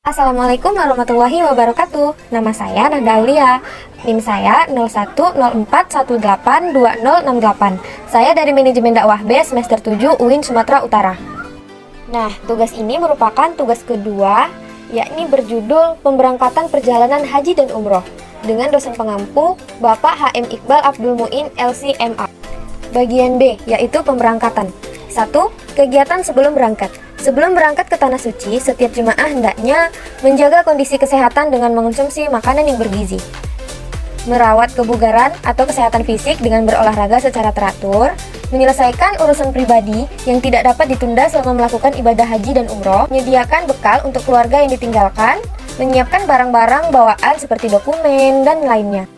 Assalamualaikum warahmatullahi wabarakatuh. Nama saya Nada Aulia. NIM saya 0104182068. Saya dari Manajemen Dakwah B semester 7 UIN Sumatera Utara. Nah, tugas ini merupakan tugas kedua, yakni berjudul Pemberangkatan Perjalanan Haji dan Umroh dengan dosen pengampu Bapak HM Iqbal Abdul Muin LCMA. Bagian B, yaitu pemberangkatan. 1. Kegiatan sebelum berangkat. Sebelum berangkat ke Tanah Suci, setiap jemaah hendaknya menjaga kondisi kesehatan dengan mengonsumsi makanan yang bergizi, merawat kebugaran atau kesehatan fisik dengan berolahraga secara teratur, menyelesaikan urusan pribadi yang tidak dapat ditunda selama melakukan ibadah haji dan umroh, menyediakan bekal untuk keluarga yang ditinggalkan, menyiapkan barang-barang bawaan seperti dokumen, dan lainnya.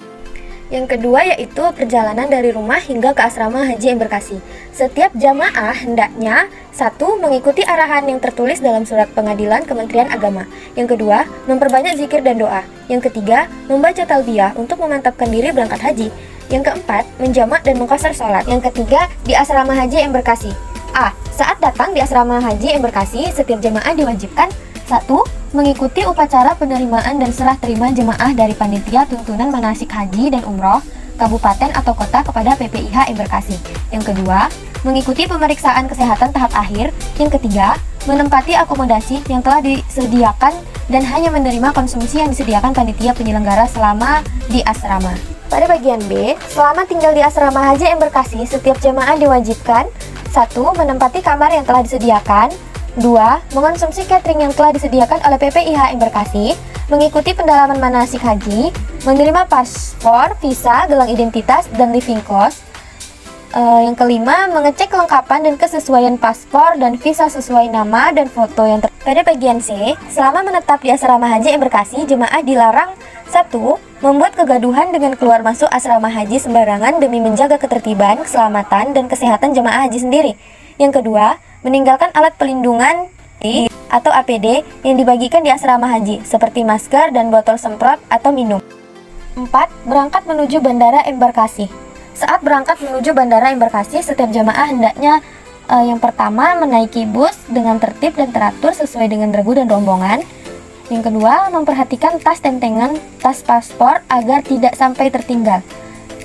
Yang kedua yaitu perjalanan dari rumah hingga ke asrama haji Embarkasi. Setiap jamaah hendaknya 1. Mengikuti arahan yang tertulis dalam surat pengadilan Kementerian Agama. Yang kedua, memperbanyak zikir dan doa. Yang ketiga, membaca talbiyah untuk memantapkan diri berangkat haji. Yang keempat, menjamak dan mengqashar sholat. Yang ketiga, di asrama haji Embarkasi. A. Saat datang di asrama haji Embarkasi, setiap jamaah diwajibkan 1. Mengikuti upacara penerimaan dan serah terima jemaah dari panitia tuntunan manasik haji dan umroh kabupaten atau kota kepada PPIH Embarkasi. Yang kedua, mengikuti pemeriksaan kesehatan tahap akhir. Yang ketiga, menempati akomodasi yang telah disediakan dan hanya menerima konsumsi yang disediakan panitia penyelenggara selama di asrama. Pada bagian B, selama tinggal di asrama haji Embarkasi, setiap jemaah diwajibkan 1. Menempati kamar yang telah disediakan. 2. Mengonsumsi catering yang telah disediakan oleh PPIH Embarkasi, mengikuti pendalaman manasik haji, menerima paspor, visa, gelang identitas, dan living cost. Yang kelima, mengecek kelengkapan dan kesesuaian paspor dan visa sesuai nama dan foto yang Pada bagian C, selama menetap di asrama haji Embarkasi, jemaah dilarang 1. Membuat kegaduhan dengan keluar masuk asrama haji sembarangan demi menjaga ketertiban, keselamatan, dan kesehatan jemaah haji sendiri. Yang kedua, meninggalkan alat pelindungan atau APD yang dibagikan di asrama haji, seperti masker dan botol semprot atau minum. 4. Berangkat menuju Bandara Embarkasi. Saat berangkat menuju Bandara Embarkasi, setiap jamaah hendaknya yang pertama, menaiki bus dengan tertib dan teratur sesuai dengan regu dan rombongan. Yang kedua, memperhatikan tas tentengan, tas paspor agar tidak sampai tertinggal.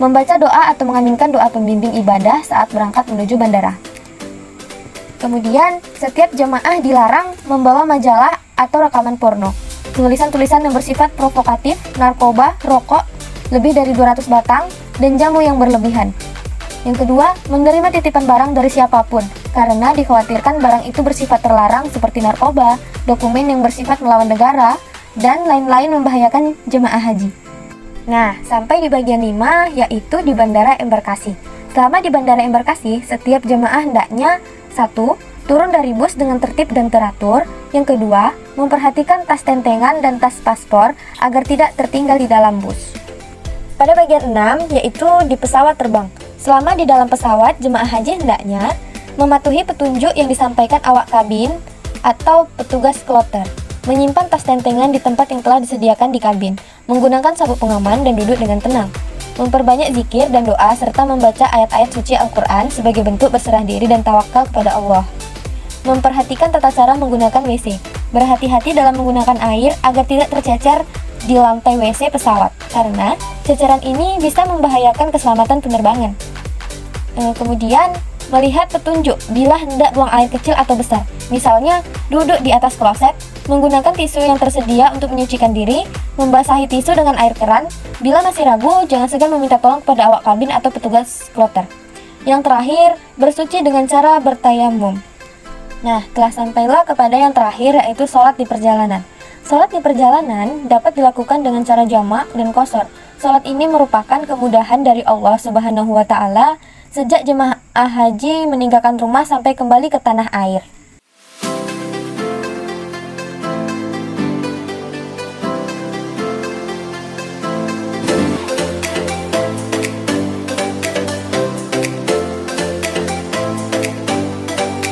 Membaca doa atau mengaminkan doa pembimbing ibadah saat berangkat menuju bandara. Kemudian, setiap jemaah dilarang membawa majalah atau rekaman porno, tulisan-tulisan yang bersifat provokatif, narkoba, rokok, lebih dari 200 batang, dan jamu yang berlebihan. Yang kedua, menerima titipan barang dari siapapun, karena dikhawatirkan barang itu bersifat terlarang seperti narkoba, dokumen yang bersifat melawan negara, dan lain-lain membahayakan jemaah haji. Nah, sampai di bagian 5, yaitu di Bandara Embarkasi. Selama di Bandara Embarkasi, setiap jemaah hendaknya 1. Turun dari bus dengan tertib dan teratur. Yang kedua, memperhatikan tas tentengan dan tas paspor agar tidak tertinggal di dalam bus. Pada bagian 6, yaitu di pesawat terbang. Selama di dalam pesawat, jemaah haji hendaknya mematuhi petunjuk yang disampaikan awak kabin atau petugas kloter, menyimpan tas tentengan di tempat yang telah disediakan di kabin, menggunakan sabuk pengaman dan duduk dengan tenang, memperbanyak zikir dan doa, serta membaca ayat-ayat suci Al-Quran sebagai bentuk berserah diri dan tawakal kepada Allah. Memperhatikan tata cara menggunakan WC. Berhati-hati dalam menggunakan air agar tidak tercecer di lantai WC pesawat, karena ceceran ini bisa membahayakan keselamatan penerbangan. Kemudian, melihat petunjuk bila hendak buang air kecil atau besar. Misalnya, duduk di atas kloset, menggunakan tisu yang tersedia untuk menyucikan diri, membasahi tisu dengan air keran. Bila masih ragu, jangan segan meminta tolong kepada awak kabin atau petugas kloter. Yang terakhir, bersuci dengan cara bertayamum. Nah, telah sampailah kepada yang terakhir, yaitu sholat di perjalanan. Sholat di perjalanan dapat dilakukan dengan cara jamak dan qashar. Sholat ini merupakan kemudahan dari Allah Subhanahu wa Ta'ala sejak jemaah haji meninggalkan rumah sampai kembali ke tanah air.